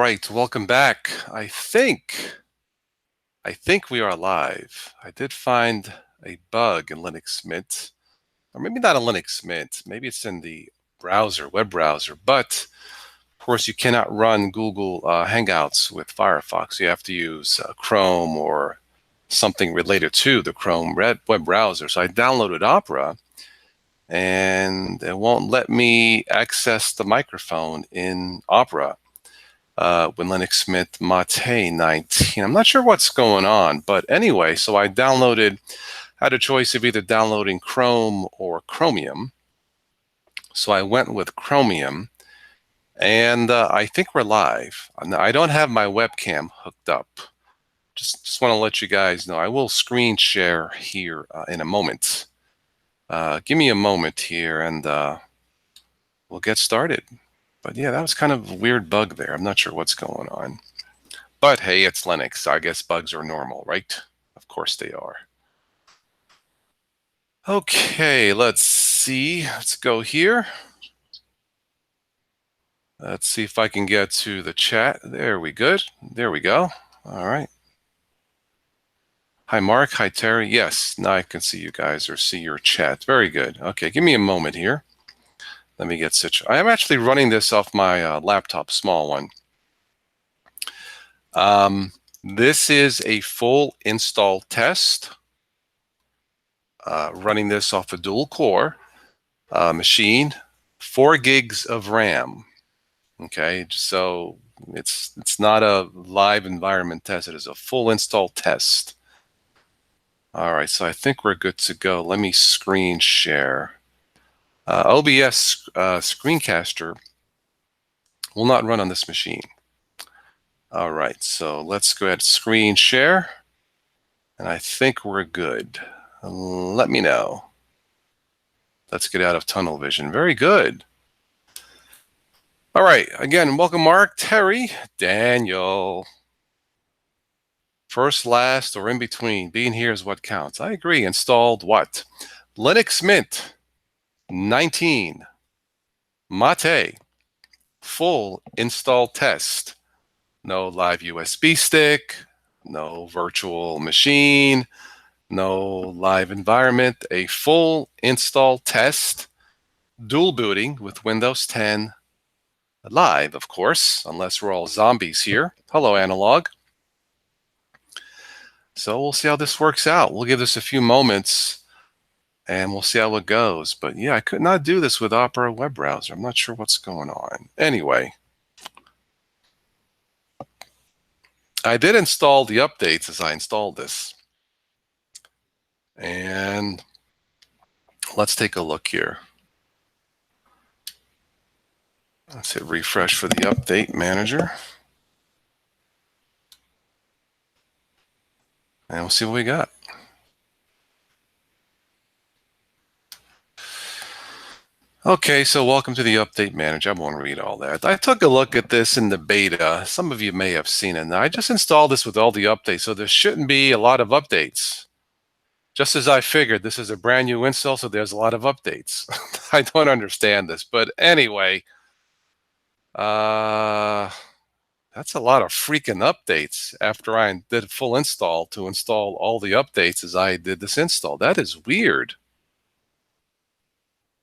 right, welcome back. I think we are live. I did find a bug in Linux Mint, or maybe not in Linux Mint. Maybe it's in the browser, web browser. But of course, you cannot run Google Hangouts with Firefox. You have to use Chrome or something related to the Chrome web browser. So I downloaded Opera, and it won't let me access the microphone in Opera. When Linux Mint Mate 19. I'm not sure what's going on, but anyway, so I had a choice of either downloading Chrome or Chromium. So I went with Chromium, and I think we're live. Now, I don't have my webcam hooked up. Just want to let you guys know. I will screen share here in a moment. Give me a moment here, and we'll get started. But yeah, that was kind of a weird bug there. I'm not sure what's going on. But hey, it's Linux. So I guess bugs are normal, right? Of course they are. Okay, let's see. Let's go here. Let's see if I can get to the chat. There we go. There we go. All right. Hi, Mark. Hi, Terry. Yes, now I can see you guys or see your chat. Very good. Okay, give me a moment here. Let me get situated. I am actually running this off my laptop, small one. This is a full install test. Running this off a dual core machine, 4 gigs of RAM. Okay, so it's not a live environment test. It is a full install test. All right, so I think we're good to go. Let me screen share. OBS Screencaster will not run on this machine. All right, so let's go ahead and screen share. And I think we're good. Let me know. Let's get out of tunnel vision. Very good. All right, again, welcome Mark, Terry, Daniel. First, last, or in between. Being here is what counts. I agree. Installed what? Linux Mint 19 Mate full install test. No live USB stick, no virtual machine, no live environment. A full install test, dual booting with Windows 10 live, of course, unless we're all zombies here. Hello, Analog. So we'll see how this works out. We'll give this a few moments and we'll see how it goes. But yeah, I could not do this with Opera web browser. I'm not sure what's going on. Anyway, I did install the updates as I installed this. And let's take a look here. Let's hit refresh for the update manager. And we'll see what we got. Okay, so welcome to the update manager. I won't read all that. I took a look at this in the beta. Some of you may have seen it. Now, I just installed this with all the updates, so there shouldn't be a lot of updates. Just as I figured, this is a brand new install, so there's a lot of updates. I don't understand this, but anyway, that's a lot of freaking updates after I did a full install to install all the updates as I did this install. That is weird.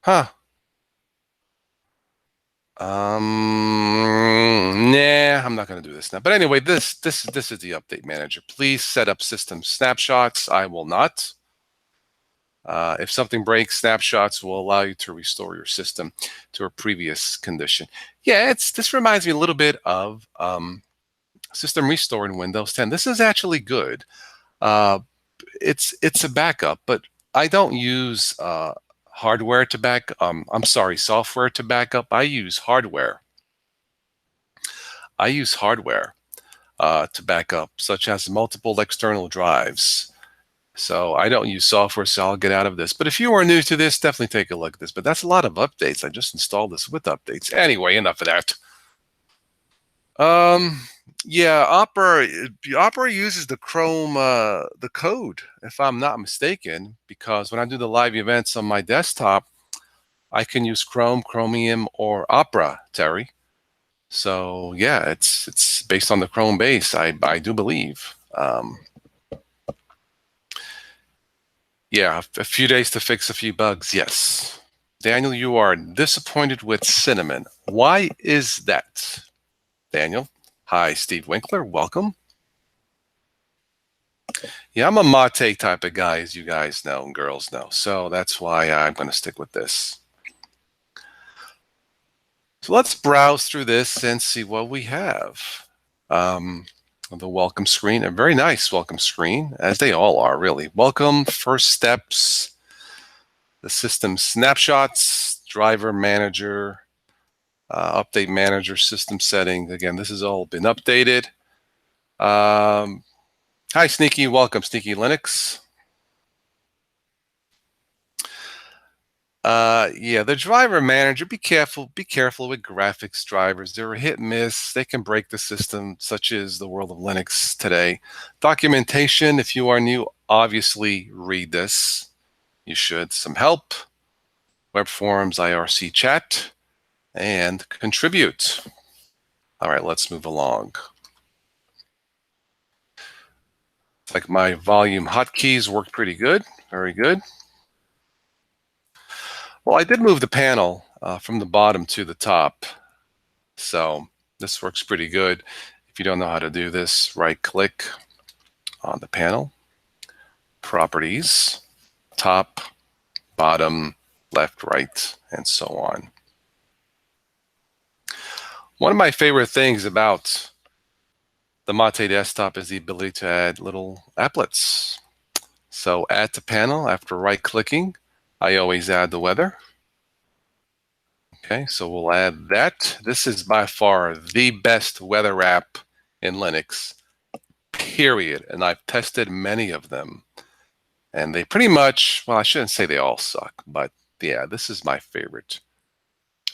Huh. Nah, I'm not going to do this now. But anyway, this is the update manager. Please set up system snapshots. I will not. If something breaks, snapshots will allow you to restore your system to a previous condition. Yeah, this reminds me a little bit of system restore in Windows 10. This is actually good. It's a backup, but I don't use hardware to back. Software to back up. I use hardware. To back up, such as multiple external drives. So I don't use software, so I'll get out of this. But if you are new to this, definitely take a look at this. But that's a lot of updates. I just installed this with updates. Anyway, enough of that. Yeah, Opera uses the Chrome, the code, if I'm not mistaken, because when I do the live events on my desktop, I can use Chrome, Chromium, or Opera, Terry. So yeah, it's based on the Chrome base, I do believe. Yeah, a few days to fix a few bugs. Yes. Daniel, you are disappointed with cinnamon. Why is that, Daniel? Hi, Steve Winkler. Welcome. Yeah, I'm a mate type of guy, as you guys know and girls know. So that's why I'm going to stick with this. So let's browse through this and see what we have. The welcome screen, a very nice welcome screen, as they all are, really. Welcome, first steps, the system snapshots, driver manager, update manager, system settings. Again, this has all been updated. Hi, Sneaky. Welcome, Sneaky Linux. Yeah, the driver manager, be careful with graphics drivers. They're a hit and miss. They can break the system, such as the world of Linux today. Documentation, if you are new, obviously read this. You should. Some help, web forums, IRC chat, and contribute. All right, let's move along. It's like my volume hotkeys work pretty good. Very good. Well, I did move the panel from the bottom to the top. So this works pretty good. If you don't know how to do this, right click on the panel, properties, top, bottom, left, right, and so on. One of my favorite things about the Mate desktop is the ability to add little applets. So add to panel, after right clicking, I always add the weather. Okay, so we'll add that. This is by far the best weather app in Linux, period. And I've tested many of them. And they pretty much, well, I shouldn't say they all suck, but yeah, this is my favorite.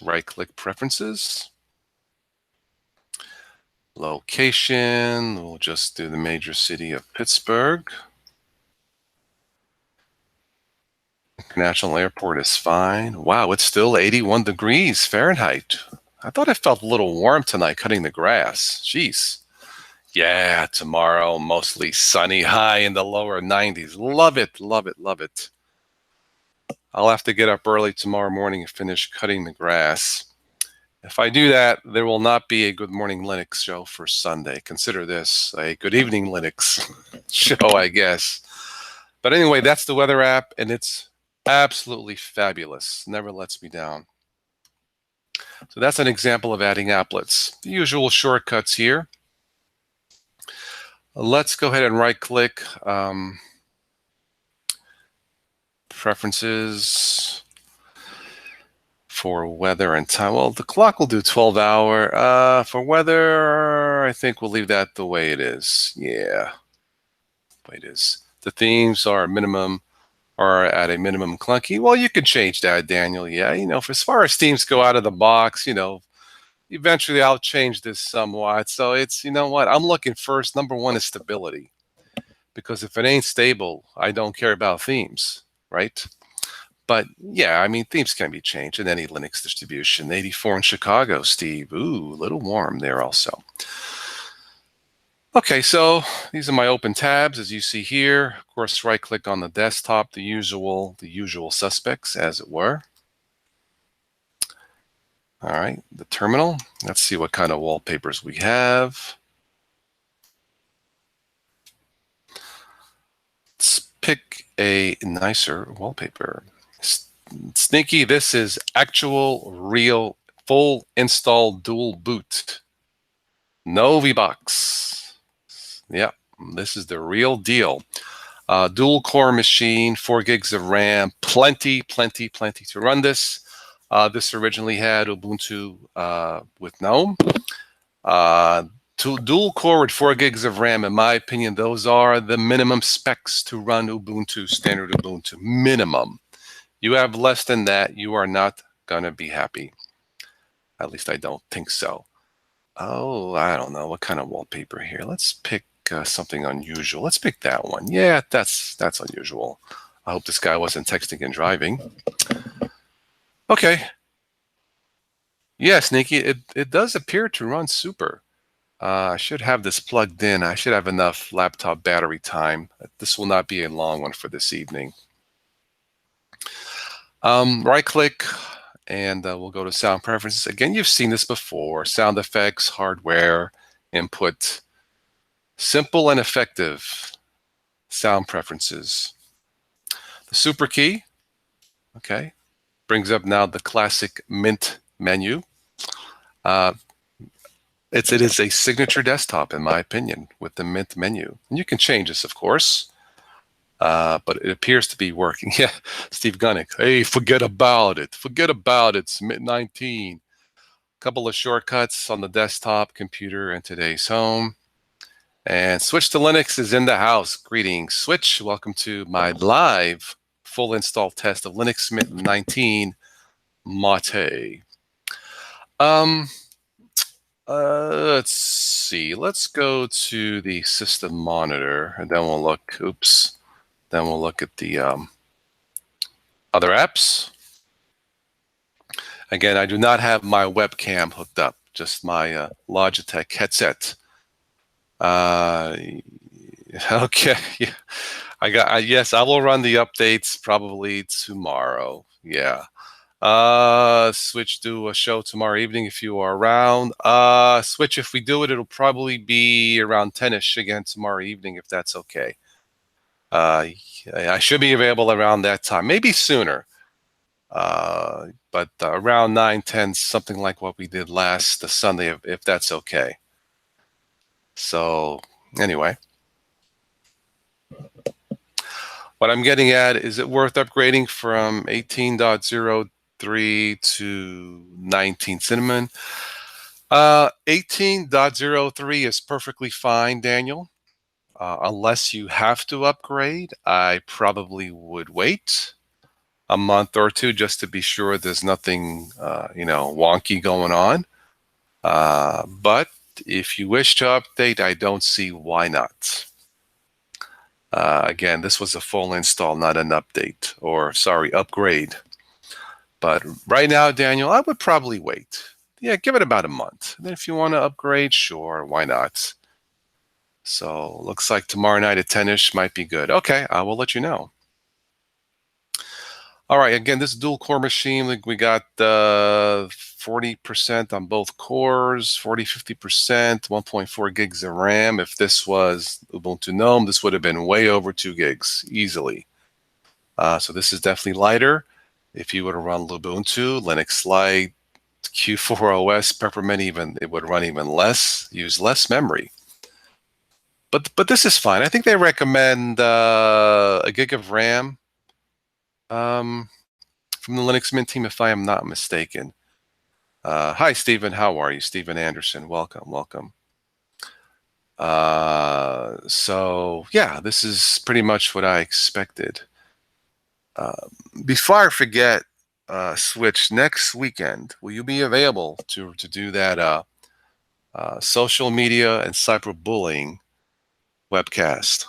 Right-click preferences. Location, we'll just do the major city of Pittsburgh. International airport is fine. Wow, it's still 81 degrees Fahrenheit. I thought it felt a little warm tonight cutting the grass. Jeez. Yeah, tomorrow mostly sunny, high in the lower 90s. Love it, love it, love it. I'll have to get up early tomorrow morning and finish cutting the grass. If I do that, there will not be a Good Morning Linux show for Sunday. Consider this a Good Evening Linux show, I guess. But anyway, that's the weather app, and it's absolutely fabulous. Never lets me down. So that's an example of adding applets. The usual shortcuts here. Let's go ahead and right-click preferences for weather and time. Well, the clock will do 12-hour. For weather, I think we'll leave that the way it is. Yeah, the way it is. The themes are minimum, or at a minimum clunky. Well, you could change that, Daniel. Yeah, you know, for as far as themes go out of the box, you know, eventually I'll change this somewhat. So it's, you know what, I'm looking first. Number one is stability. Because if it ain't stable, I don't care about themes, right? But yeah, I mean, themes can be changed in any Linux distribution. 84 in Chicago, Steve. Ooh, a little warm there also. Okay, so these are my open tabs, as you see here. Of course, right-click on the desktop, the usual suspects, as it were. All right, the terminal. Let's see what kind of wallpapers we have. Let's pick a nicer wallpaper. Sneaky, this is actual, real, full install dual boot. No VBox. Yeah, this is the real deal. Dual core machine, 4 gigs of RAM, plenty to run this. This originally had Ubuntu with GNOME. Dual core with 4 gigs of RAM, in my opinion, those are the minimum specs to run Ubuntu, standard Ubuntu, minimum. You have less than that, you are not gonna be happy. At least I don't think so. Oh, I don't know, what kind of wallpaper here? Let's pick something unusual. Let's pick that one. Yeah, that's unusual. I hope this guy wasn't texting and driving. Okay. Yeah, Sneaky, it does appear to run super. I should have this plugged in. I should have enough laptop battery time. This will not be a long one for this evening. Right click and we'll go to sound preferences. Again, you've seen this before. Sound effects, hardware, input, simple and effective sound preferences. The super key, okay, brings up now the classic Mint menu. Uh, it is a signature desktop, in my opinion, with the Mint menu. And you can change this, of course, but it appears to be working. Yeah, Steve Gunnick, hey, forget about it. Forget about it. It's Mint 19. Couple of shortcuts on the desktop computer in today's home. And Switch to Linux is in the house. Greetings, Switch. Welcome to my live full install test of Linux Mint 19 Mate. Um, let's see. Let's go to the system monitor, and then we'll look. Oops. Then we'll look at the other apps. Again, I do not have my webcam hooked up. Just my Logitech headset. Okay. Yes, I will run the updates probably tomorrow. Yeah. Switch do a show tomorrow evening if you are around. Switch, if we do it, it'll probably be around 10ish again tomorrow evening, if that's okay. I should be available around that time, maybe sooner. But around 9, 10, something like what we did last Sunday, if that's okay. So anyway, what I'm getting at, is it worth upgrading from 18.03 to 19 Cinnamon? 18.03 is perfectly fine, Daniel. Unless you have to upgrade, I probably would wait a month or two just to be sure there's nothing, wonky going on. But if you wish to update, I don't see why not. Again, this was a full install, not an update, or sorry, upgrade. But right now, Daniel, I would probably wait. Yeah, give it about a month. Then if you want to upgrade, sure, why not? So looks like tomorrow night at 10ish might be good. Okay, I will let you know. All right, again, this dual core machine, we got 40% on both cores, 50%, 1.4 gigs of RAM. If this was Ubuntu GNOME, this would have been way over 2 gigs easily. So this is definitely lighter. If you were to run Ubuntu, Linux Lite, Q4 OS, Peppermint, it would run even less, use less memory. But this is fine. I think they recommend a gig of RAM. From the Linux Mint team, if I am not mistaken. Hi, Stephen. How are you? Stephen Anderson. Welcome. So, yeah, this is pretty much what I expected. Before I forget, Switch, next weekend, will you be available to do that social media and cyberbullying webcast?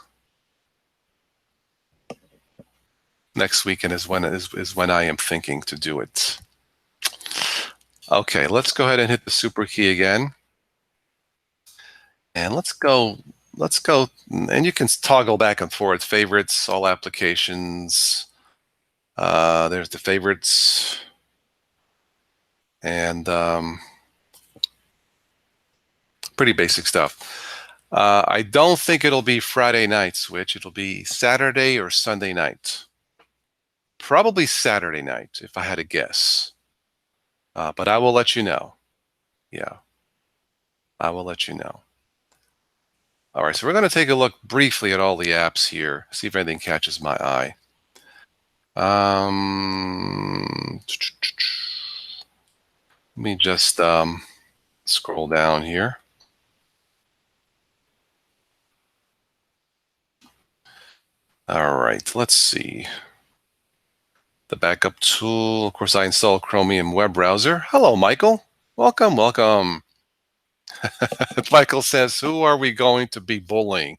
Next weekend is when I am thinking to do it. Okay, let's go ahead and hit the super key again. And let's go, and you can toggle back and forth, favorites, all applications. There's the favorites. And pretty basic stuff. I don't think it'll be Friday night, Switch. It'll be Saturday or Sunday night. Probably Saturday night, if I had to guess. But I will let you know. Yeah, I will let you know. All right, so we're going to take a look briefly at all the apps here, see if anything catches my eye. Let me just scroll down here. All right, let's see. The backup tool. Of course, I installed Chromium web browser. Hello, Michael. Welcome. Michael says, who are we going to be bullying?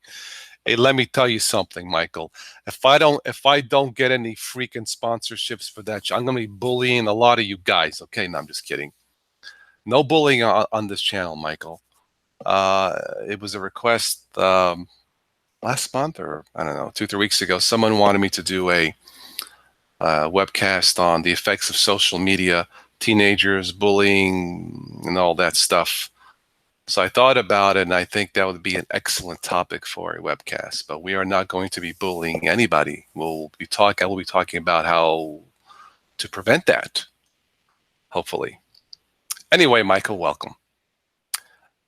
Hey, let me tell you something, Michael. If I don't get any freaking sponsorships for that, I'm going to be bullying a lot of you guys. Okay, no, I'm just kidding. No bullying on this channel, Michael. It was a request last month, or I don't know, 2, 3 weeks ago. Someone wanted me to do a webcast on the effects of social media, teenagers, bullying, and all that stuff. So I thought about it, and I think that would be an excellent topic for a webcast. But we are not going to be bullying anybody. I will be talking about how to prevent that, hopefully. Anyway, Michael, welcome.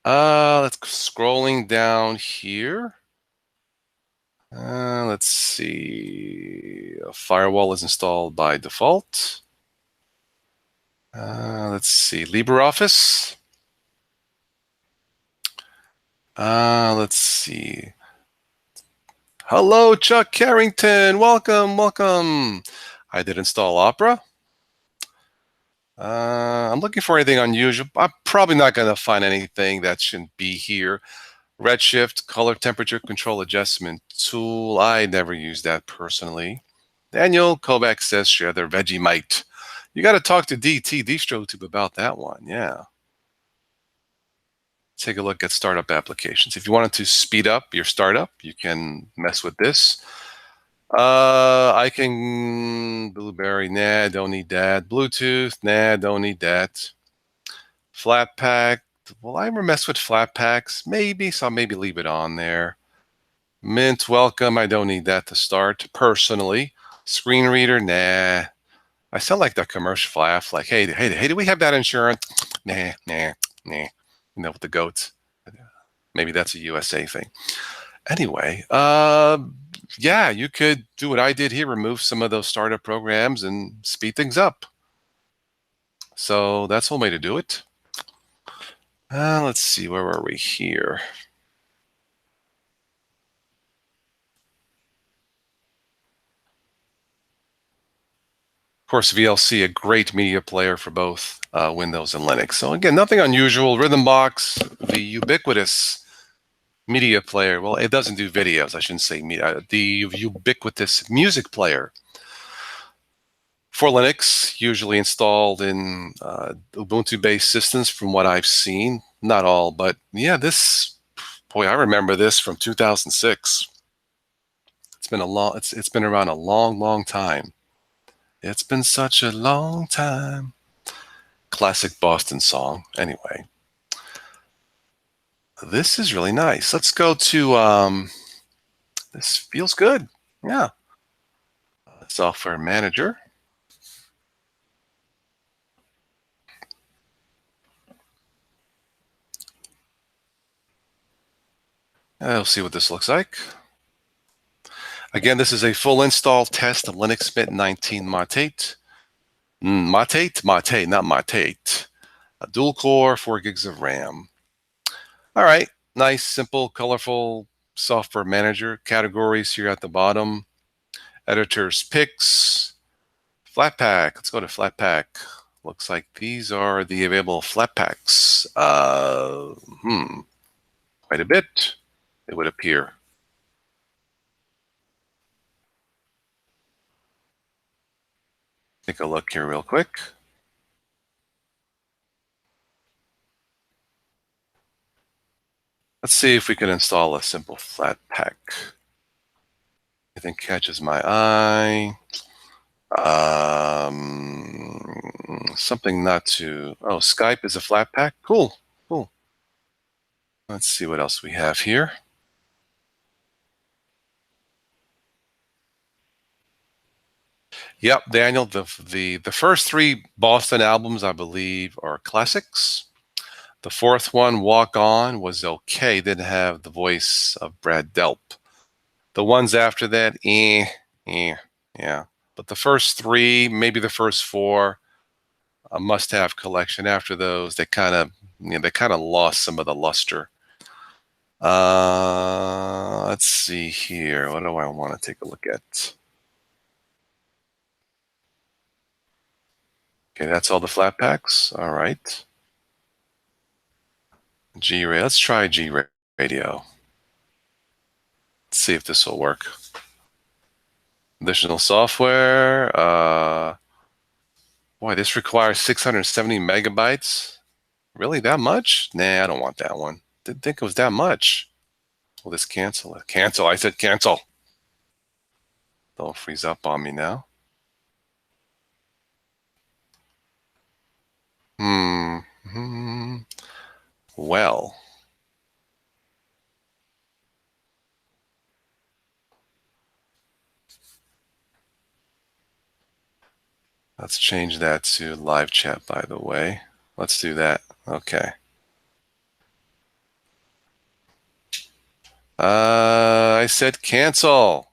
Let's scrolling down here. Let's see. A firewall is installed by default. Let's see. LibreOffice. Let's see. Hello, Chuck Carrington. Welcome, welcome. I did install Opera. I'm looking for anything unusual. I'm probably not going to find anything that shouldn't be here. Redshift, color temperature control adjustment tool. I never use that personally. Daniel Kovac says share their Vegemite. You got to talk to DT DistroTube about that one. Yeah. Take a look at startup applications. If you wanted to speed up your startup, you can mess with this. I can Blueberry, nah, don't need that. Bluetooth, nah, don't need that. Flatpak, will I ever mess with Flatpaks? Maybe, so I'll maybe leave it on there. Mint, welcome, I don't need that to start, personally. Screen reader, nah. I sound like the commercial laugh, like, hey, do we have that insurance? Nah. You know, with the goats. Maybe that's a USA thing. Anyway, yeah, you could do what I did here, remove some of those startup programs and speed things up. So that's one way to do it. Let's see, where were we here? Of course, VLC, a great media player for both Windows and Linux. So again, nothing unusual. Rhythmbox, the ubiquitous media player. Well, it doesn't do videos. I shouldn't say media. The ubiquitous music player for Linux, usually installed in Ubuntu-based systems from what I've seen. Not all, but yeah, boy, I remember this from 2006. It's been around a long time. It's been such a long time. Classic Boston song. Anyway, this is really nice. Let's go to, this feels good. Yeah. Software Manager. We'll see what this looks like. Again, this is a full install test of Linux Mint 19 Mate. Mate, not Mate. A dual core, 4 gigs of RAM. All right, nice, simple, colorful software manager. Categories here at the bottom. Editors, picks, Flatpak. Let's go to Flatpak. Looks like these are the available Flatpaks. Quite a bit, it would appear. Take a look here real quick. Let's see if we can install a simple Flatpak. Anything catches my eye. Something not too. Oh, Skype is a Flatpak. Cool. Let's see what else we have here. Yep, Daniel. The first 3 Boston albums, I believe, are classics. The fourth one, Walk On, was okay. Didn't have the voice of Brad Delp. The ones after that, yeah. But the first 3, maybe the first 4, a must-have collection. After those, they kind of lost some of the luster. Let's see here. What do I want to take a look at? Okay, that's all the Flatpaks. All right. G-Radio. Let's try G-Radio. Let's see if this will work. Additional software. Boy, this requires 670 megabytes. Really, that much? Nah, I don't want that one. Didn't think it was that much. Will this cancel it? Cancel. I said cancel. Don't freeze up on me now. Hmm. Well, let's change that to live chat, by the way. Let's do that. Okay. I said cancel.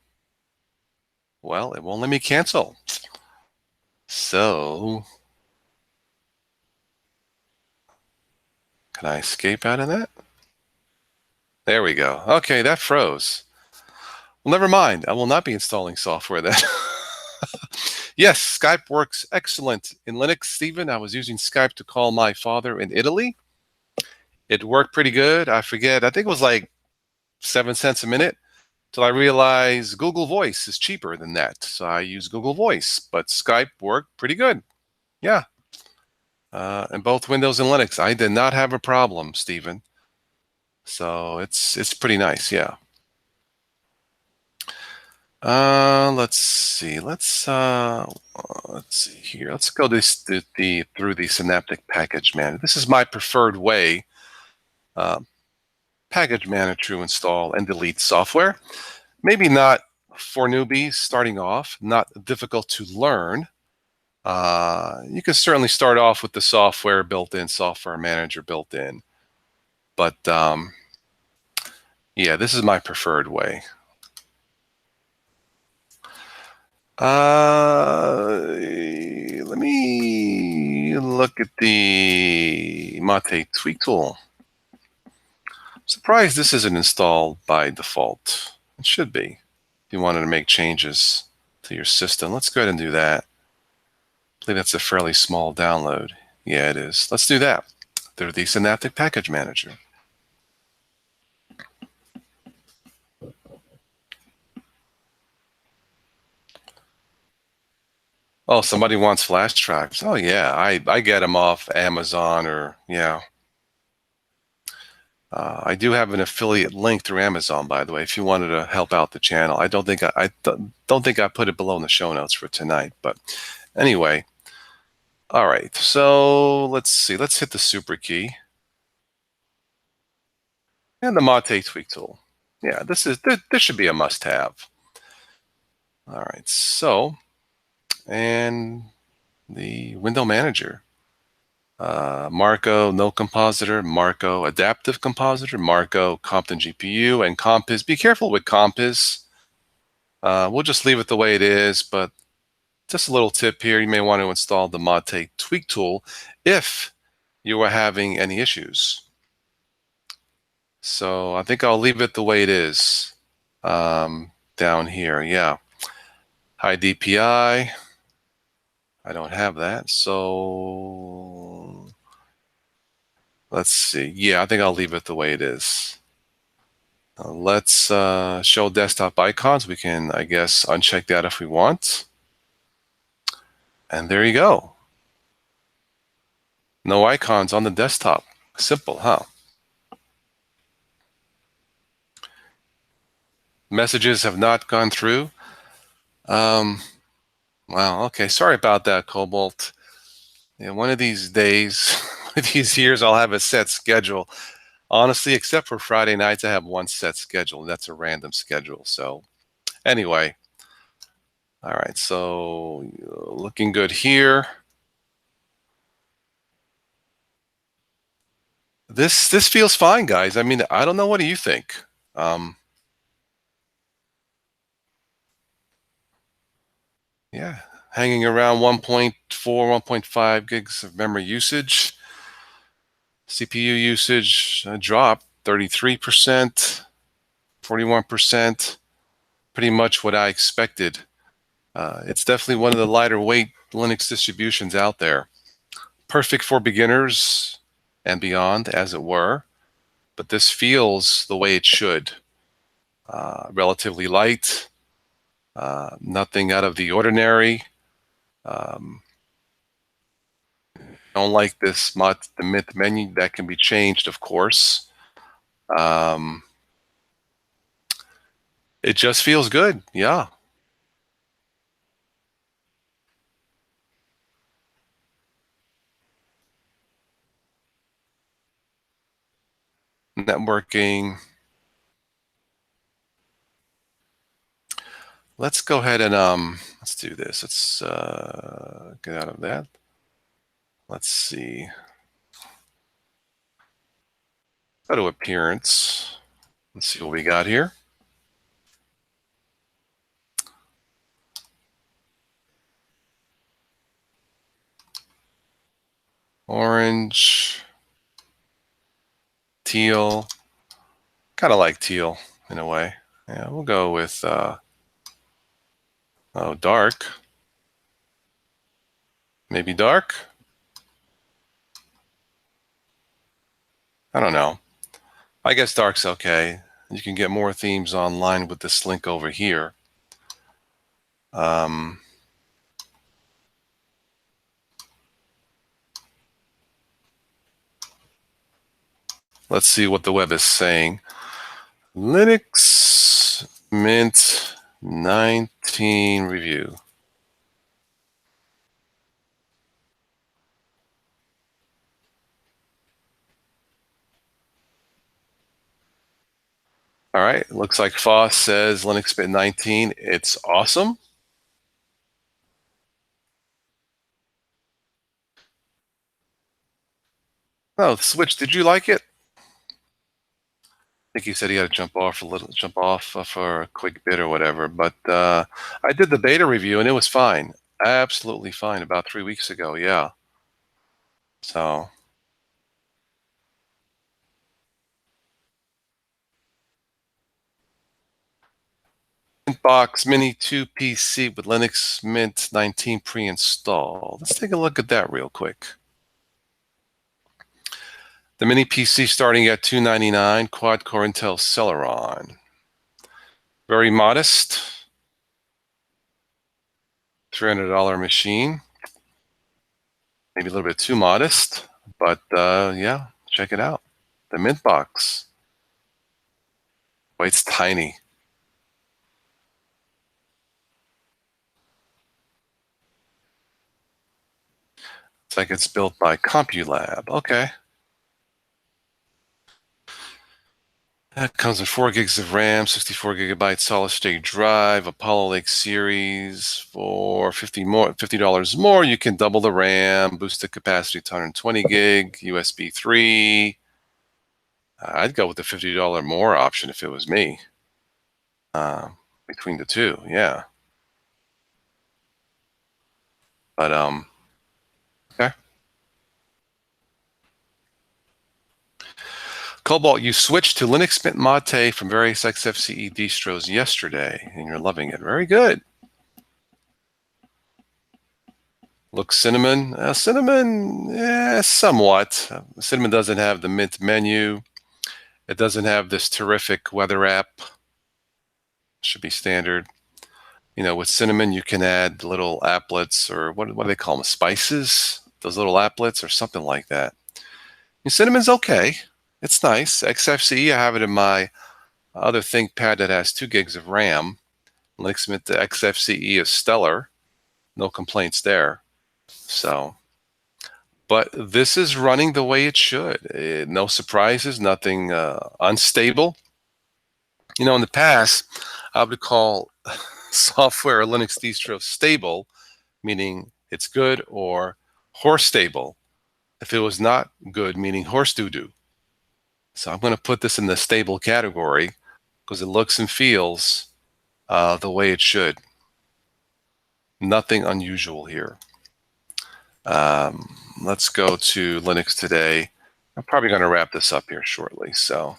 Well, it won't let me cancel. So, can I escape out of that? There we go. Okay, that froze. Well, never mind. I will not be installing software then. Yes, Skype works excellent in Linux, Stephen. I was using Skype to call my father in Italy. It worked pretty good. I forget. I think it was like 7 cents a minute till I realized Google Voice is cheaper than that. So I use Google Voice, but Skype worked pretty good. Yeah. And both Windows and Linux. I did not have a problem, Stephen. So it's pretty nice. Yeah. Let's see. Let's see here. Let's go through the Synaptic Package Manager. This is my preferred way. Uh, Package Manager to install and delete software. Maybe not for newbies starting off. Not difficult to learn. You can certainly start off with the software built in, software manager built in. But yeah, this is my preferred way. Let me look at the Mate Tweak tool. Surprised this isn't installed by default. It should be. If you wanted to make changes to your system, let's go ahead and do that. I believe that's a fairly small download. Yeah, it is. Let's do that through the Synaptic Package Manager. Oh, somebody wants flash drives. Oh, yeah, I get them off Amazon or, yeah. I do have an affiliate link through Amazon, by the way, if you wanted to help out the channel. I don't think don't think I put it below in the show notes for tonight, but anyway. All right, so let's see. Let's hit the super key and the Mate Tweak tool. Yeah, this should be a must-have. All right, so and the window manager. Marco no compositor, Marco adaptive compositor, Marco Compton GPU, and Compiz. Be careful with Compiz. We'll just leave it the way it is, but just a little tip here. You may want to install the Mate Tweak tool if you are having any issues. So I think I'll leave it the way it is down here. Yeah. High DPI. I don't have that. So let's see. Yeah, I think I'll leave it the way it is. Let's show desktop icons. We can, I guess, uncheck that if we want. And there you go. No icons on the desktop. Simple, huh? Messages have not gone through. Wow, okay. Sorry about that, Cobalt. Yeah, one of these days, one of these years, I'll have a set schedule. Honestly, except for Friday nights, I have one set schedule, and that's a random schedule. So anyway, all right, so looking good here. This feels fine, guys. I mean, I don't know. What do you think? Yeah, hanging around 1.4, 1.5 gigs of memory usage. CPU usage dropped 33%, 41%. Pretty much what I expected. It's definitely one of the lighter weight Linux distributions out there. Perfect for beginners and beyond, as it were. But this feels the way it should. Relatively light, nothing out of the ordinary. Um, don't like this mod, the Mint menu, that can be changed, of course. Um, it just feels good. Yeah. Networking. Let's go ahead and let's do this. Let's get out of that. Let's see. Go to appearance. Let's see what we got here. Orange, teal. Kind of like teal in a way. Yeah, we'll go with oh, dark. Maybe dark. I don't know. I guess dark's okay. You can get more themes online with this link over here. Um, let's see what the web is saying. Linux Mint 19 review. All right, looks like Foss says Linux Mint 19. It's awesome. Oh, Switch, did you like it? I think he said he had to jump off for a quick bit or whatever. But I did the beta review and it was fine, absolutely fine. About 3 weeks ago, yeah. So Box Mini 2 PC with Linux Mint 19 pre-installed. Let's take a look at that real quick. The Mini PC starting at $299, quad-core Intel Celeron. Very modest, $300 machine. Maybe a little bit too modest, but yeah, check it out. The Mint box. Boy, it's tiny. It's like it's built by CompuLab. Okay. That comes with 4 gigs of RAM, 64 gigabyte solid state drive, Apollo Lake series for $50 more. You can double the RAM, boost the capacity to 120 gig, USB 3. I'd go with the $50 more option if it was me. Between the two, yeah. But okay. Cobalt, you switched to Linux Mint Mate from various XFCE distros yesterday, and you're loving it. Very good. Looks cinnamon. Cinnamon, somewhat. Cinnamon doesn't have the Mint menu. It doesn't have this terrific weather app. Should be standard. You know, with cinnamon, you can add little applets, or what do they call them? Spices? Those little applets or something like that. And cinnamon's okay. It's nice. XFCE, I have it in my other ThinkPad that has 2 gigs of RAM. Linux Mint XFCE is stellar. No complaints there. So, but this is running the way it should. No surprises, nothing unstable. You know, in the past, I would call software or Linux distro stable, meaning it's good, or horse stable if it was not good, meaning horse doo-doo. So I'm going to put this in the stable category because it looks and feels the way it should. Nothing unusual here. Let's go to Linux Today. I'm probably going to wrap this up here shortly. So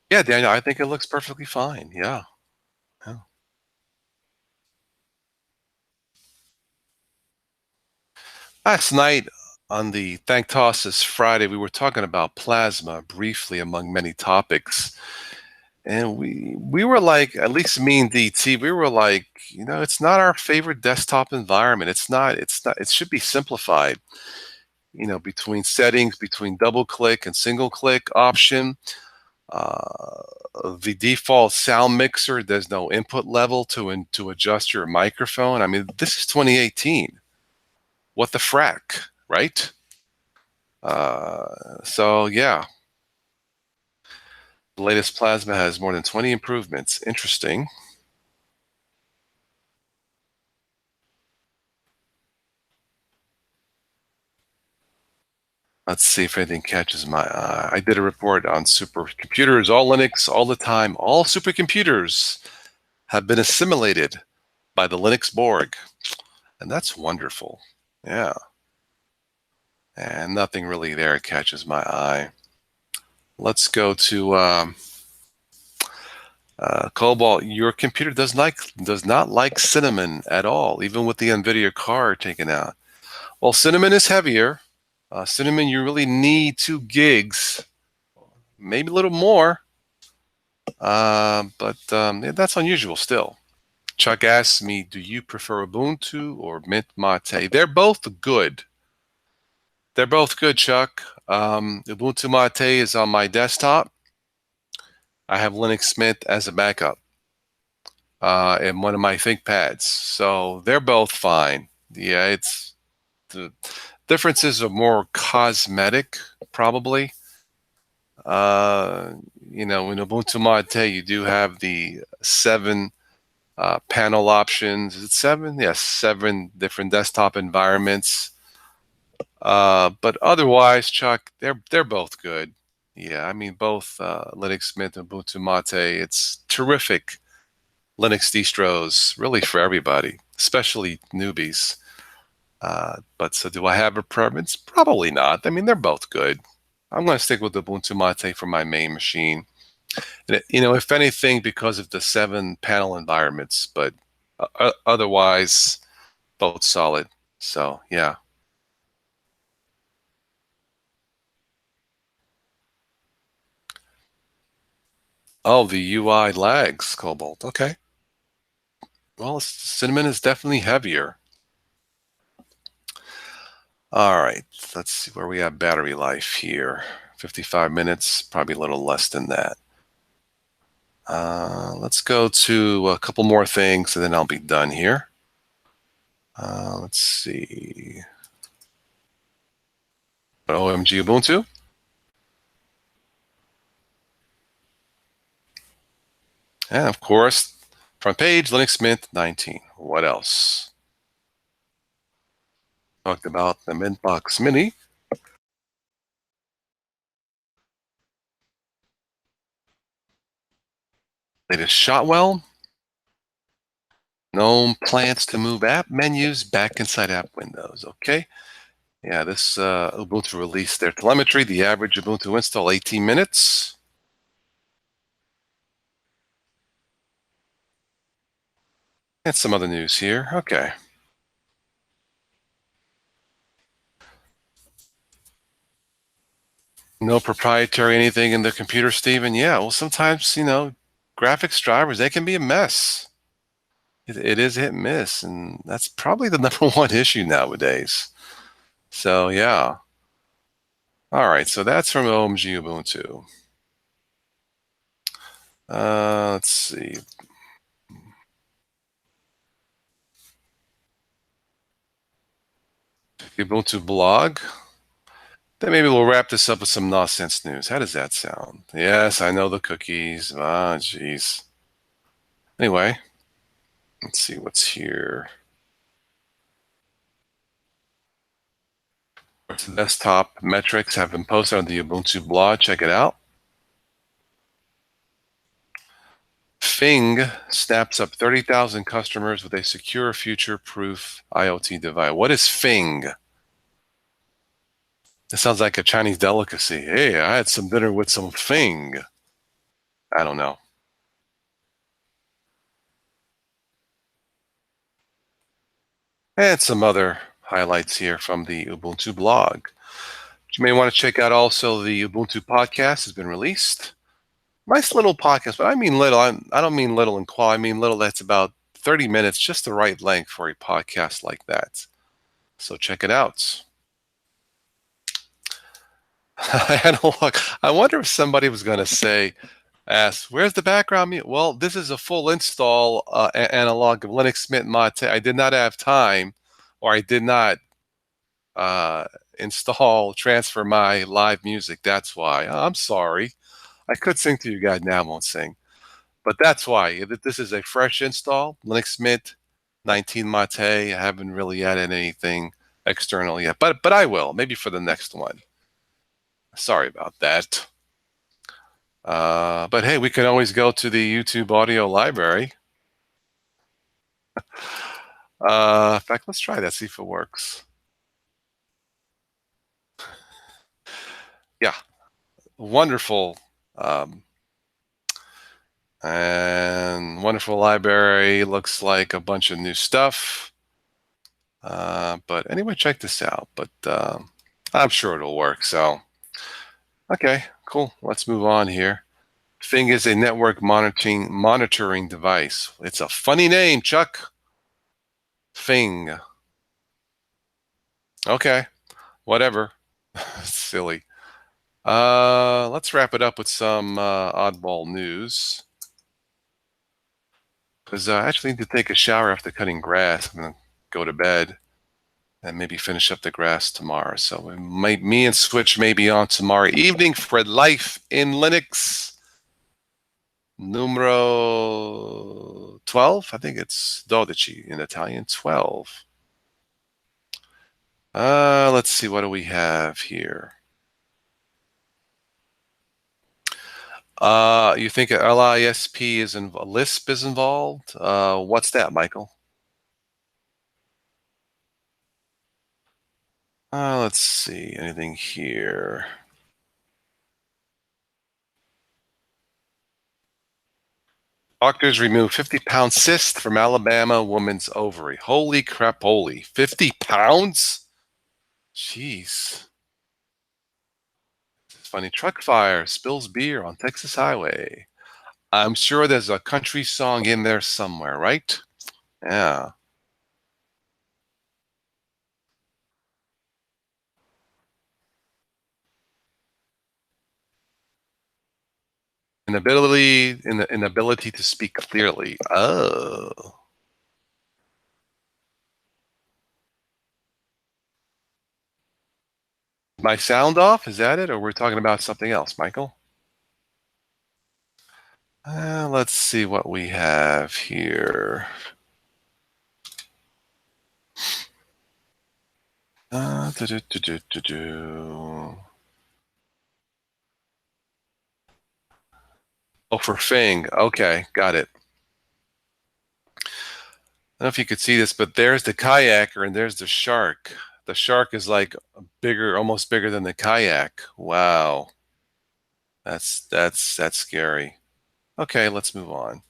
yeah, Daniel, I think it looks perfectly fine. Yeah. Yeah. Last night, On the Thank Tosses Friday, we were talking about plasma briefly among many topics. And we were like, at least me and DT, we were like, it's not our favorite desktop environment. It's not, it should be simplified, between settings, between double click and single click option. Uh, the default sound mixer, there's no input level to adjust your microphone. I mean, this is 2018. What the frack, right? So yeah, the latest plasma has more than 20 improvements. Interesting. Let's see if anything catches my eye. I did a report on supercomputers, all Linux, all the time. All supercomputers have been assimilated by the Linux Borg, and that's wonderful. Yeah, and nothing really there catches my eye. Let's go to Cobalt. Your computer does not like cinnamon at all, even with the NVIDIA card taken out. Well, cinnamon is heavier. Cinnamon, you really need 2 gigs, maybe a little more, but yeah, that's unusual still. Chuck asks me, do you prefer Ubuntu or Mint Mate? They're both good. They're both good, Chuck. Ubuntu Mate is on my desktop. I have Linux Mint as a backup in one of my ThinkPads. So they're both fine. Yeah, it's the differences are more cosmetic, probably. Uh, in Ubuntu Mate, you do have the 7 panel options. Is it 7? Yes, 7 different desktop environments. But otherwise, Chuck, they're both good. Yeah, I mean both Linux Mint and Ubuntu Mate. It's terrific Linux distros, really for everybody, especially newbies. But so, do I have a preference? Probably not. I mean, they're both good. I'm going to stick with Ubuntu Mate for my main machine. And if anything, because of the 7 panel environments, but otherwise, both solid. So yeah. Oh, the UI lags, Cobalt. Okay. Well, cinnamon is definitely heavier. All right. Let's see where we have battery life here. 55 minutes, probably a little less than that. Let's go to a couple more things and then I'll be done here. Let's see. OMG Ubuntu. And of course, front page, Linux Mint 19. What else? Talked about the Mintbox Mini. Latest Shotwell. GNOME plans to move app menus back inside app windows. Okay. Yeah, this Ubuntu released their telemetry. The average Ubuntu install 18 minutes. And some other news here. Okay. No proprietary anything in the computer, Stephen? Yeah, well, sometimes, graphics drivers, they can be a mess. It is hit and miss, and that's probably the number one issue nowadays. So, yeah. All right, so that's from OMG Ubuntu. Let's see. The Ubuntu blog. Then maybe we'll wrap this up with some nonsense news. How does that sound? Yes, I know the cookies. Ah, jeez. Anyway, let's see what's here. Desktop metrics have been posted on the Ubuntu blog. Check it out. Fing snaps up 30,000 customers with a secure, future-proof IoT device. What is Fing? It sounds like a Chinese delicacy. Hey, I had some dinner with some Fing. I don't know. And some other highlights here from the Ubuntu blog. You may want to check out also the Ubuntu podcast has been released. Nice little podcast, but I mean little. I don't mean little in quality. I mean little that's about 30 minutes, just the right length for a podcast like that. So check it out. I had a look. I wonder if somebody was going to ask, where's the background music? Well, this is a full install analog of Linux Mint Mate. I did not have time, or I did not uh, transfer my live music. That's why. I'm sorry. I could sing to you guys now, I won't sing. But that's why. This is a fresh install, Linux Mint 19 Mate. I haven't really added anything external yet, but I will, maybe for the next one. Sorry about that. But hey, we can always go to the YouTube audio library. In fact, let's try that, see if it works. Yeah, wonderful. And wonderful library. Looks like a bunch of new stuff. But anyway, check this out. But I'm sure it'll work. So, okay, cool. Let's move on here. Fing is a network monitoring device. It's a funny name, Chuck. Fing. Okay, whatever. Silly. Let's wrap it up with some oddball news. Because I actually need to take a shower after cutting grass. I'm going to go to bed and maybe finish up the grass tomorrow. So me and Switch may be on tomorrow evening for Life in Linux. Numero 12. I think it's 12 in Italian. 12. Let's see. What do we have here? You think LISP Lisp is involved? What's that, Michael? Let's see. Anything here? Doctors remove 50-pound cyst from Alabama woman's ovary. Holy crap, holy. 50 pounds? Jeez. Funny. Truck fire spills beer on Texas highway. I'm sure there's a country song in there somewhere, right? Yeah. Inability to speak clearly. Oh. My sound off? Is that it? Or we're talking about something else, Michael? Let's see what we have here. Oh, for Fing. Okay, got it. I don't know if you could see this, but there's the kayaker and there's the shark. The shark is like bigger, almost bigger than the kayak. Wow. That's scary. Okay, let's move on.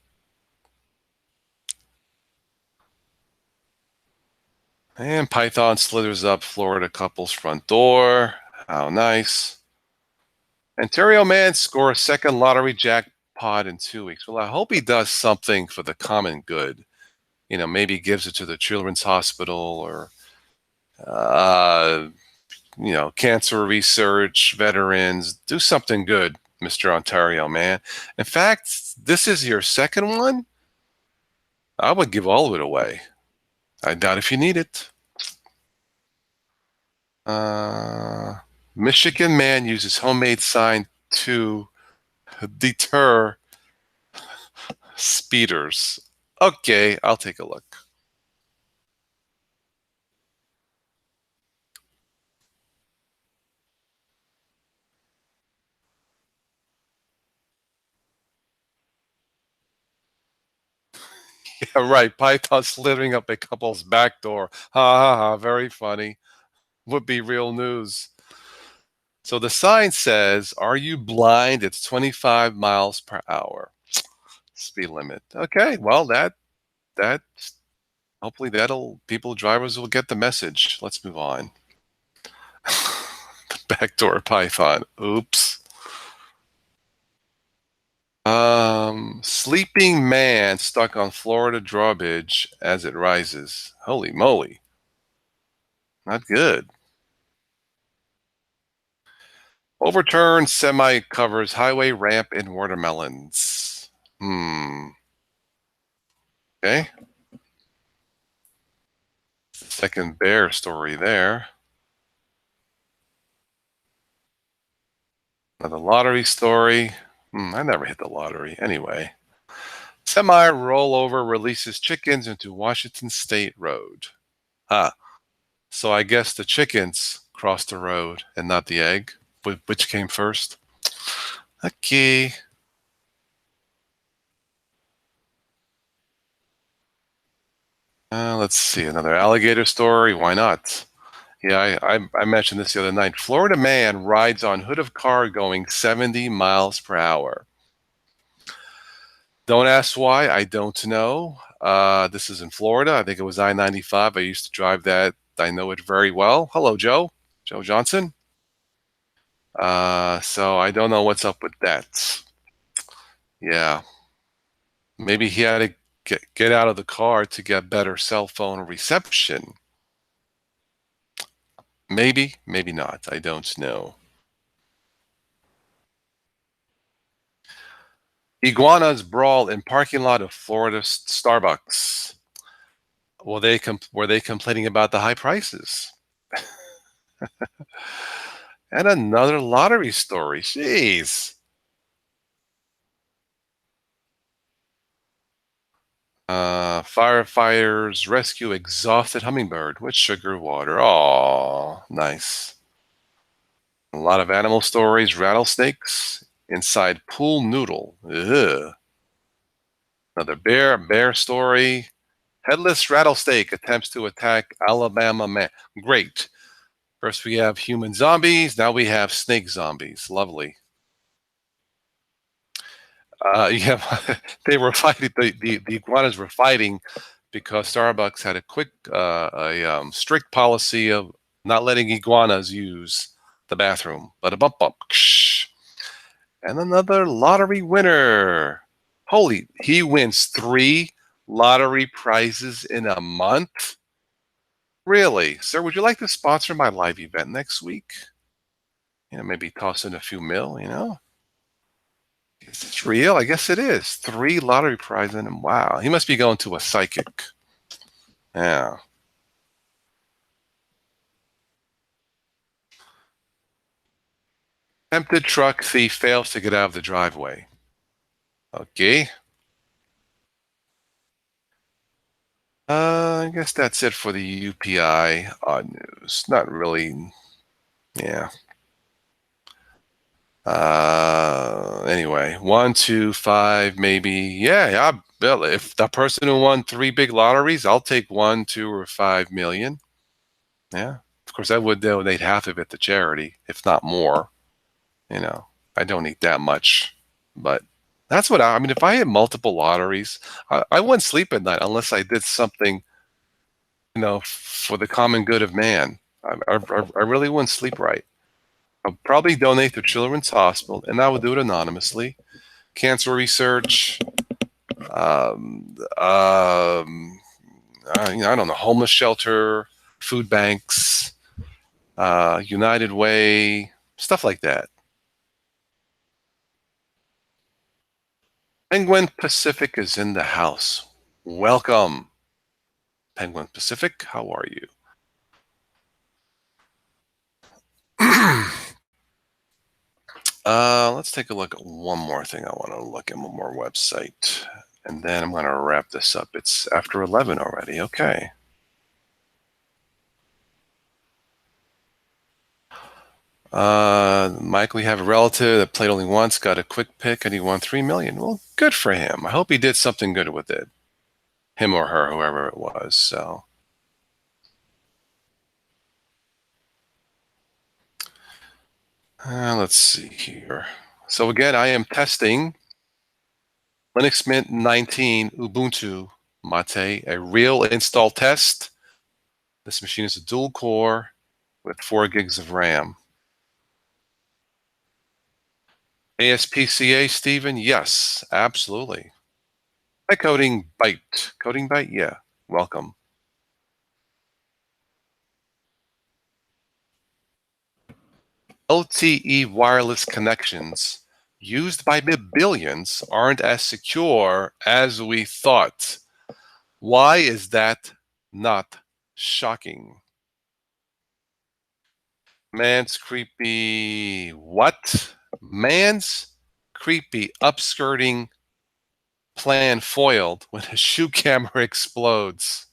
And Python slithers up Florida couple's front door. How nice. Ontario man scores second lottery jackpot in 2 weeks. Well, I hope he does something for the common good. You know, maybe gives it to the children's hospital or, uh, cancer research, veterans. Do something good, Mr. Ontario man. In fact, this is your second one. I would give all of it away. I doubt if you need it. Michigan man uses homemade sign to deter speeders. Okay, I'll take a look. Yeah, right. Python slithering up a couple's back door. Ha ha ha. Very funny. Would be real news. So the sign says, "Are you blind? It's 25 miles per hour. Speed limit." Okay, well that's Hopefully that'll people drivers will get the message. Let's move on. Backdoor Python. Oops. Sleeping man stuck on Florida drawbridge as it rises. Holy moly. Not good. Overturned semi covers highway ramp in watermelons. Okay. Second bear story there. Another lottery story. I never hit the lottery. Anyway. Semi rollover releases chickens into Washington State road. Ah, so I guess the chickens crossed the road and not the egg. Which came first? Okay. Let's see. Another alligator story. Why not? Yeah, I mentioned this the other night. Florida man rides on hood of car going 70 miles per hour. Don't ask why. I don't know. This is in Florida. I think it was I-95. I used to drive that. I know it very well. Hello, Joe. Joe Johnson. So I don't know what's up with that. Yeah. Maybe he had to get out of the car to get better cell phone reception. Maybe, maybe not. I don't know. Iguanas brawl in parking lot of Florida Starbucks. Were they complaining about the high prices? And another lottery story. Jeez. Firefighters rescue exhausted hummingbird with sugar water. Oh, nice. A lot of animal stories. Rattlesnakes inside pool noodle. Ugh. Another bear story. Headless rattlesnake attempts to attack Alabama man. Great. First we have human zombies. Now we have snake zombies. Lovely. Yeah, they were fighting. The iguanas were fighting because Starbucks had a strict policy of not letting iguanas use the bathroom. But a bump bump. And another lottery winner. Holy, he wins 3 lottery prizes in a month? Really? Sir, would you like to sponsor my live event next week? Maybe toss in a few mil, you know? Is this real? I guess it is. 3 lottery prizes in him. Wow. He must be going to a psychic. Yeah. Tempted truck thief fails to get out of the driveway. Okay. I guess that's it for the UPI odd news. Not really. Yeah. Anyway, 1, 2, 5, maybe. Yeah. Bill, if the person who won 3 big lotteries, I'll take 1, 2, or 5 million. Yeah. Of course, I would donate half of it to charity, if not more. You know, I don't need that much, but that's what I mean. If I had multiple lotteries, I wouldn't sleep at night unless I did something, for the common good of man. I really wouldn't sleep right. I'll probably donate to Children's Hospital, and I would do it anonymously. Cancer research, I don't know, homeless shelter, food banks, United Way, stuff like that. Penguin Pacific is in the house. Welcome, Penguin Pacific. How are you? Let's take a look at one more thing. I want to look at one more website, and then I'm going to wrap this up. It's after 11 already. Okay. Mike, we have a relative that played only once, got a quick pick, and he won 3 million. Well, good for him. I hope he did something good with it. Him or her, whoever it was. So, let's see here. So again, I am testing Linux Mint 19 Ubuntu Mate, a real install test. This machine is a dual core with 4 gigs of RAM. ASPCA, Stephen? Yes, absolutely. Hi, Coding Byte. Coding Byte? Yeah, welcome. LTE wireless connections used by billions aren't as secure as we thought. Why is that not shocking? Man's creepy what? Man's creepy upskirting plan foiled when a shoe camera explodes.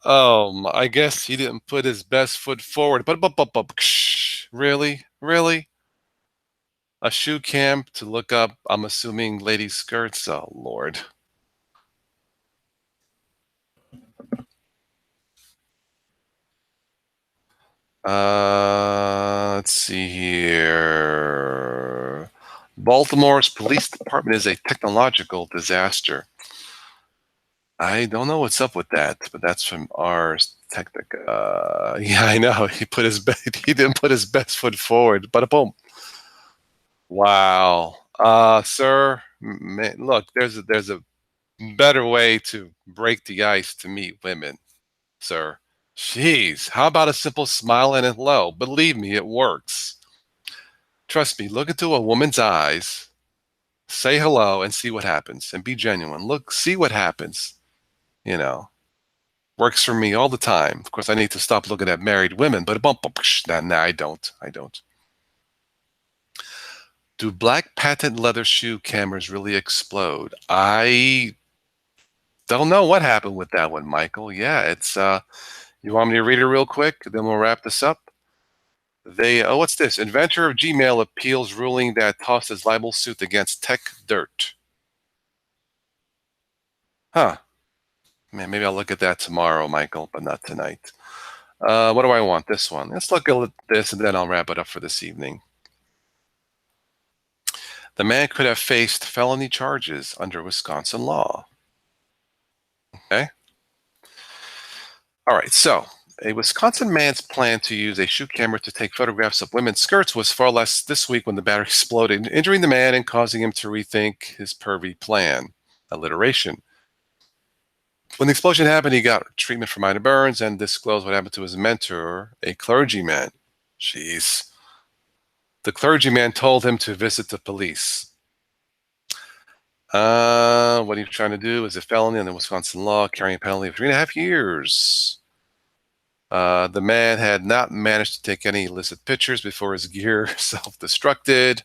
I guess he didn't put his best foot forward. But really? Really? A shoe cam to look up, I'm assuming, ladies' skirts? Oh, Lord. Let's see here. Baltimore's police department is a technological disaster. I don't know what's up with that, but that's from Ars Technica. Yeah, I know. He didn't put his best foot forward. But boom. Wow. Sir, man, look, there's a better way to break the ice to meet women, sir. Jeez, how about a simple smile and a hello? Believe me, it works. Trust me, look into a woman's eyes, say hello, and see what happens, and be genuine. Look, see what happens. You know, works for me all the time. Of course, I need to stop looking at married women, but nah, I don't. I don't. Do black patent leather shoe cameras really explode? I don't know what happened with that one, Michael. Yeah, it's you want me to read it real quick? Then we'll wrap this up. What's this? Inventor of Gmail appeals ruling that tosses libel suit against Tech Dirt. Huh. Man, maybe I'll look at that tomorrow, Michael, but not tonight. What do I want? This one. Let's look at this and then I'll wrap it up for this evening. The man could have faced felony charges under Wisconsin law. Okay. All right. So, a Wisconsin man's plan to use a shoe camera to take photographs of women's skirts was far less this week when the battery exploded, injuring the man and causing him to rethink his pervy plan. Alliteration. When the explosion happened, he got treatment for minor burns and disclosed what happened to his mentor, a clergyman. Jeez. The clergyman told him to visit the police. What he's trying to do is a felony under Wisconsin law, carrying a penalty of 3.5 years. The man had not managed to take any illicit pictures before his gear self-destructed,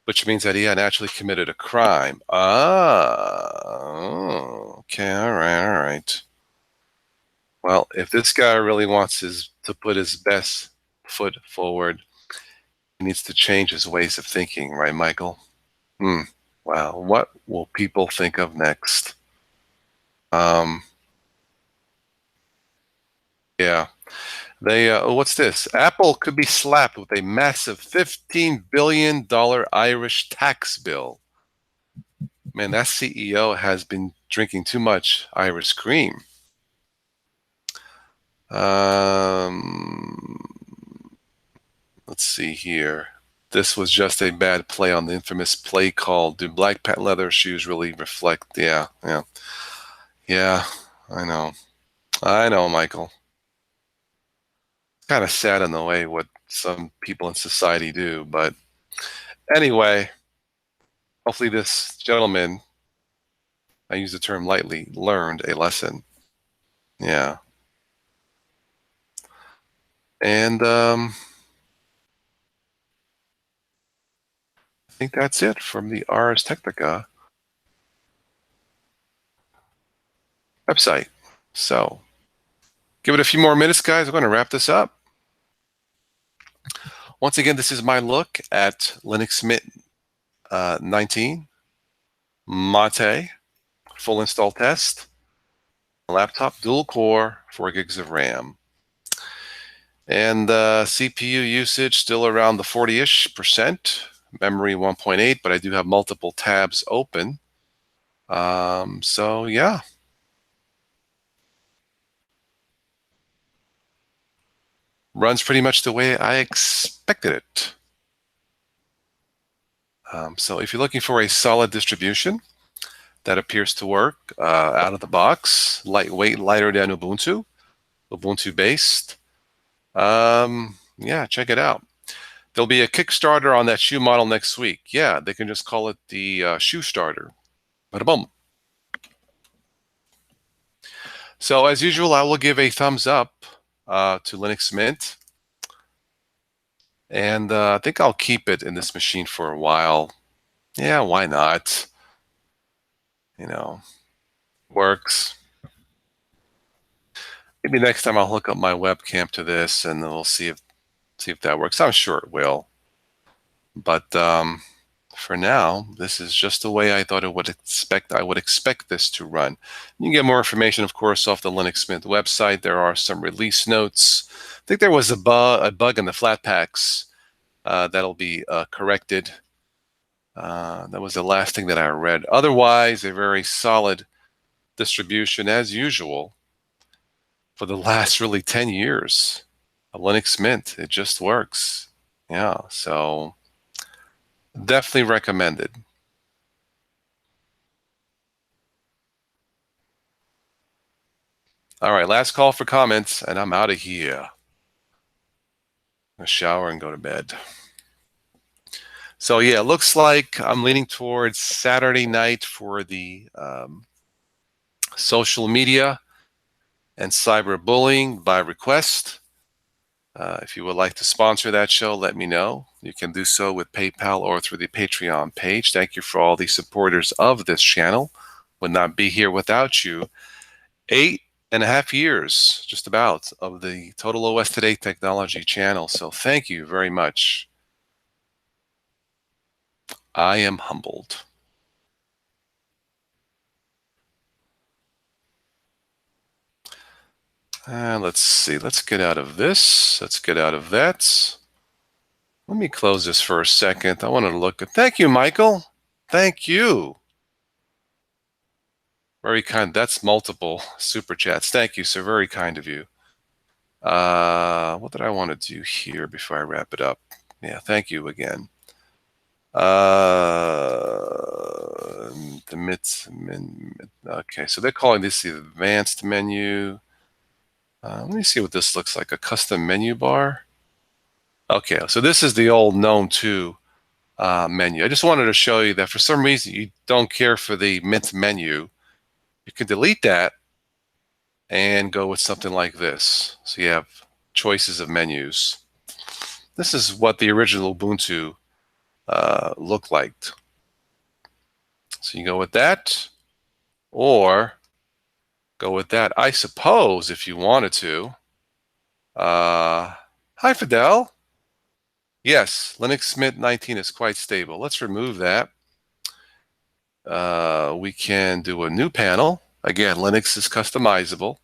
which means that he had actually committed a crime. Okay, all right. Well, if this guy really wants to put his best foot forward, he needs to change his ways of thinking, right, Michael? Wow, what will people think of next? Yeah. What's this? Apple could be slapped with a massive $15 billion Irish tax bill. Man, that CEO has been drinking too much Irish cream. Let's see here. This was just a bad play on the infamous play called, do black patent leather shoes really reflect? Yeah, I know, Michael. Kind of sad in the way what some people in society do, but anyway, hopefully this gentleman, I use the term lightly, learned a lesson. Yeah. And I think that's it from the Ars Technica website. So give it a few more minutes, guys. I'm going to wrap this up. Once again, this is my look at Linux Mint 19, Mate, full install test, laptop, dual core, 4 gigs of RAM. And CPU usage still around the 40-ish%, memory 1.8, but I do have multiple tabs open. So yeah, runs pretty much the way I expected it. So if you're looking for a solid distribution that appears to work out of the box, lightweight, lighter than Ubuntu, Ubuntu based, yeah, check it out. There'll be a Kickstarter on that shoe model next week. Yeah, they can just call it the shoe starter. Bada boom. So as usual, I will give a thumbs up to Linux Mint, and I think I'll keep it in this machine for a while. Yeah, why not? You know, works. Maybe next time I'll hook up my webcam to this, and then we'll see if that works. I'm sure it will. But for now, this is just the way I thought it would expect. I would expect this to run. You can get more information, of course, off the Linux Mint website. There are some release notes. I think there was a bug in the Flatpaks that'll be corrected. That was the last thing that I read. Otherwise, a very solid distribution as usual for the last really 10 years. A Linux Mint, it just works. Yeah, so definitely recommended. All right, last call for comments, and I'm out of here. I'm gonna shower and go to bed. So yeah, it looks like I'm leaning towards Saturday night for the social media and cyberbullying by request. If you would like to sponsor that show, let me know. You can do so with PayPal or through the Patreon page. Thank you for all the supporters of this channel. Would not be here without you. 8.5 years, just about, of the Total OS Today Technology channel. So thank you very much. I am humbled. Let's see. Let's get out of this. Let's get out of that. Let me close this for a second. I wanted to look at. Thank you, Michael. Thank you. Very kind. That's multiple super chats. Thank you, sir. Very kind of you. What did I want to do here before I wrap it up? Yeah, thank you again. The okay, so they're calling this the advanced menu. Let me see what this looks like. A custom menu bar. Okay, so this is the old known to menu. I just wanted to show you that for some reason you don't care for the Mint menu. You can delete that and go with something like this. So you have choices of menus. This is what the original Ubuntu looked like. So you go with that, or go with that. I suppose if you wanted to. Hi, Fidel. Yes, Linux Mint 19 is quite stable. Let's remove that. We can do a new panel. Again, Linux is customizable.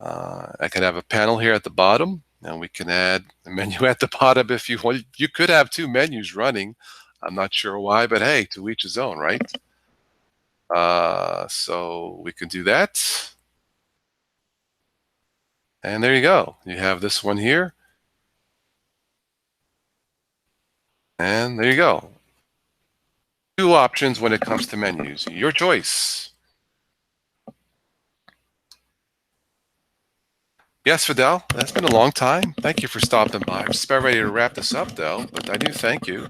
I can have a panel here at the bottom, and we can add a menu at the bottom if you want. You could have two menus running. I'm not sure why, but hey, to each his own, right? So we can do that. And there you go. You have this one here. And there you go. Two options when it comes to menus. Your choice. Yes, Fidel, that's been a long time. Thank you for stopping by. I'm just about ready to wrap this up, though, but I do thank you.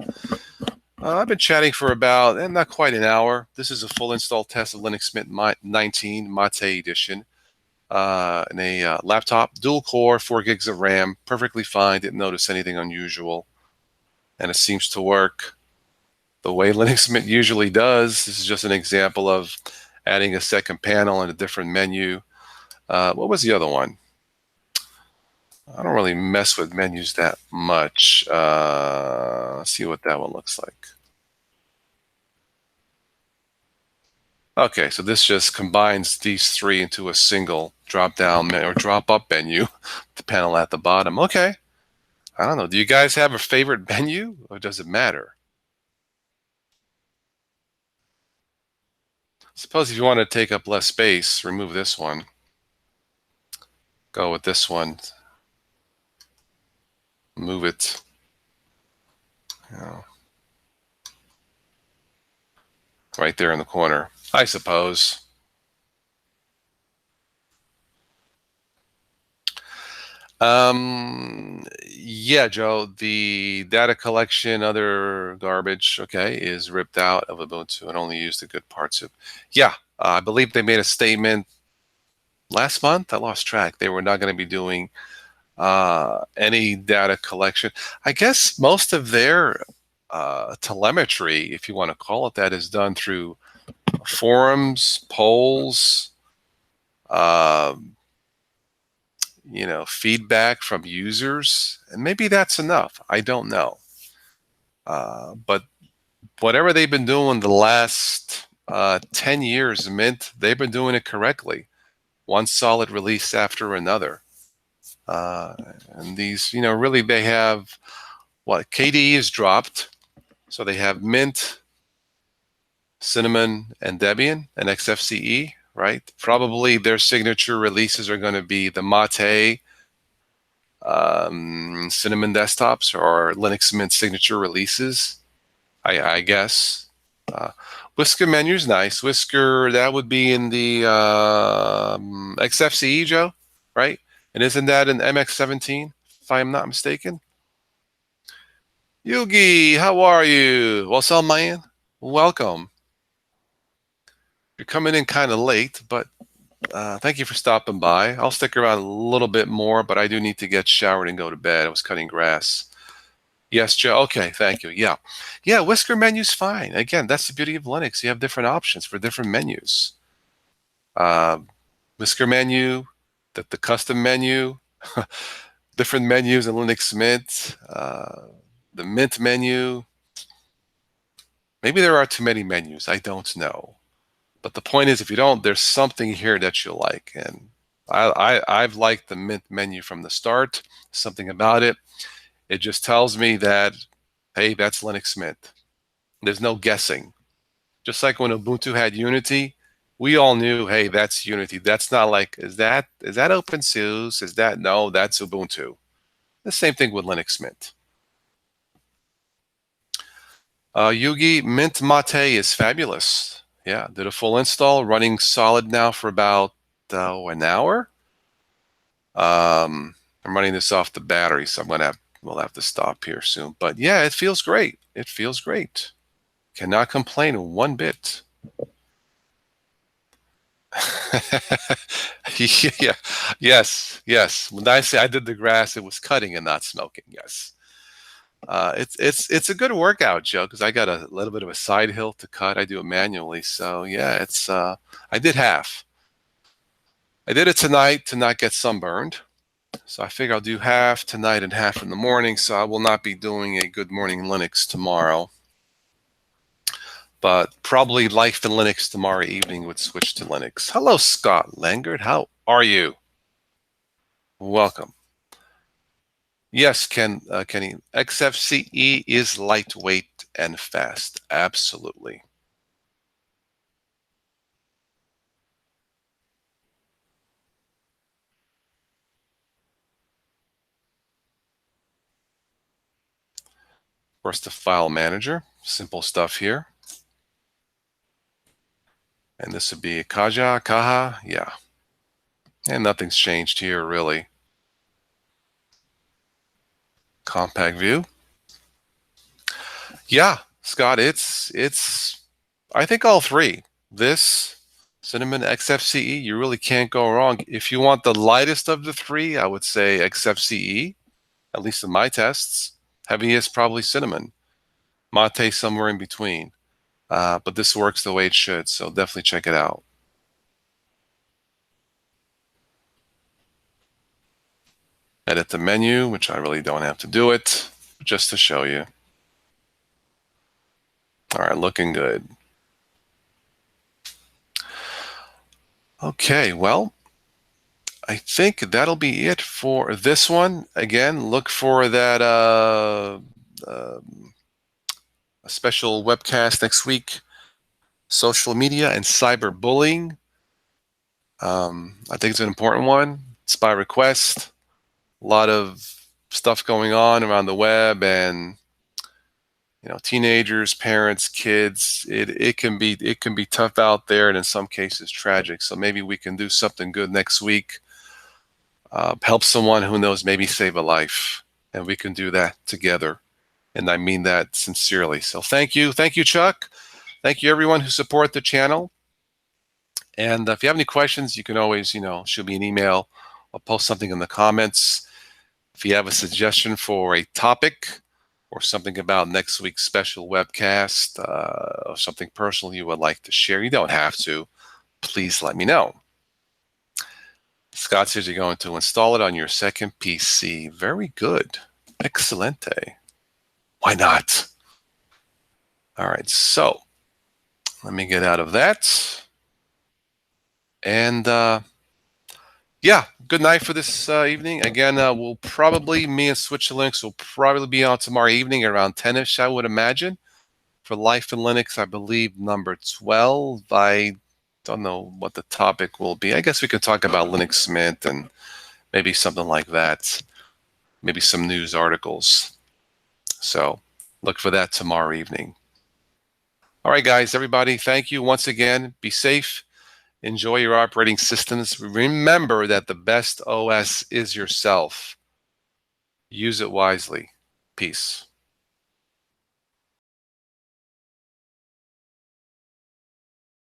I've been chatting for about, not quite an hour. This is a full install test of Linux Mint 19 Mate Edition. In a laptop, dual core, 4 gigs of RAM, perfectly fine. Didn't notice anything unusual. And it seems to work the way Linux Mint usually does. This is just an example of adding a second panel and a different menu. What was the other one? I don't really mess with menus that much. Let's see what that one looks like. Okay, so this just combines these three into a single drop-down or drop-up menu, the panel at the bottom. Okay, I don't know. Do you guys have a favorite menu, or does it matter? Suppose if you want to take up less space, remove this one. Go with this one. Move it. You know, right there in the corner, I suppose. Yeah, Joe, the data collection, other garbage, okay, is ripped out of Ubuntu and only use the good parts of. Yeah, I believe they made a statement last month. I lost track. They were not going to be doing any data collection. I guess most of their telemetry, if you want to call it that, is done through forums, polls, um, feedback from users, and maybe that's enough. I don't know. But whatever they've been doing the last 10 years, Mint, they've been doing it correctly. One solid release after another. Uh, and these, really they have what? KDE is dropped. So they have Mint, Cinnamon, and Debian, and XFCE, right? Probably their signature releases are going to be the Mate, Cinnamon desktops or Linux Mint signature releases, I guess. Uh, Whisker menu's nice. Whisker, that would be in the XFCE, Joe, right? And isn't that an MX17, if I'm not mistaken? Yugi, how are you? What's up, man? Welcome. You're coming in kind of late, but thank you for stopping by. I'll stick around a little bit more, but I do need to get showered and go to bed. I was cutting grass. Yes, Joe. Okay, thank you. Yeah. Yeah, Whisker menu's fine. Again, that's the beauty of Linux. You have different options for different menus. Uh, Whisker menu, the custom menu, different menus in Linux Mint, the Mint menu. Maybe there are too many menus. I don't know. But the point is, if you don't, there's something here that you'll like. And I've liked the Mint menu from the start. Something about it. It just tells me that, hey, that's Linux Mint. There's no guessing. Just like when Ubuntu had Unity, we all knew, hey, that's Unity. That's not like, is that OpenSUSE? Is that no? That's Ubuntu. The same thing with Linux Mint. Yugi, Mint Mate is fabulous. Yeah, did a full install, running solid now for about an hour. I'm running this off the battery, so we'll have to stop here soon. But yeah, it feels great. It feels great. Cannot complain one bit. Yeah. Yes. When I say I did the grass, it was cutting and not smoking. Yes. It's a good workout, Joe, because I got a little bit of a side hill to cut. I do it manually, so yeah, it's I did half. I did it tonight to not get sunburned, so I figure I'll do half tonight and half in the morning. So I will not be doing a Good Morning Linux tomorrow, but probably Life in Linux tomorrow evening would switch to Linux. Hello, Scott Langard. How are you? Welcome. Yes, Kenny. XFCE is lightweight and fast. Absolutely. Of course, the file manager. Simple stuff here. And this would be Kaha. Yeah. And nothing's changed here, really. Compact view. Yeah, Scott, it's I think all three. This Cinnamon XFCE, you really can't go wrong. If you want the lightest of the three, I would say XFCE, at least in my tests. Heaviest probably Cinnamon. Mate somewhere in between. But this works the way it should, so definitely check it out. Edit the menu, which I really don't have to do it, just to show you. All right, looking good. Okay, well, I think that'll be it for this one. Again, look for that a special webcast next week social media and cyberbullying. I think it's an important one. It's by request. A lot of stuff going on around the web, and teenagers, parents, kids. It can be tough out there, and in some cases tragic. So maybe we can do something good next week. Help someone, who knows, maybe save a life, and we can do that together. And I mean that sincerely. So thank you, Chuck. Thank you, everyone who support the channel. And if you have any questions, you can always, shoot me an email. I'll post something in the comments. If you have a suggestion for a topic or something about next week's special webcast, or something personal you would like to share, you don't have to. Please let me know. Scott says you're going to install it on your second PC. Very good. Excelente. Why not? All right, so let me get out of that. And yeah, good night for this evening. Again, we'll probably, me and Switch Linux will probably be on tomorrow evening around 10ish, I would imagine. For Life in Linux, I believe number 12. I don't know what the topic will be. I guess we could talk about Linux Mint and maybe something like that. Maybe some news articles. So look for that tomorrow evening. All right, guys, everybody, thank you once again. Be safe. Enjoy your operating systems. Remember that the best OS is yourself. Use it wisely. Peace.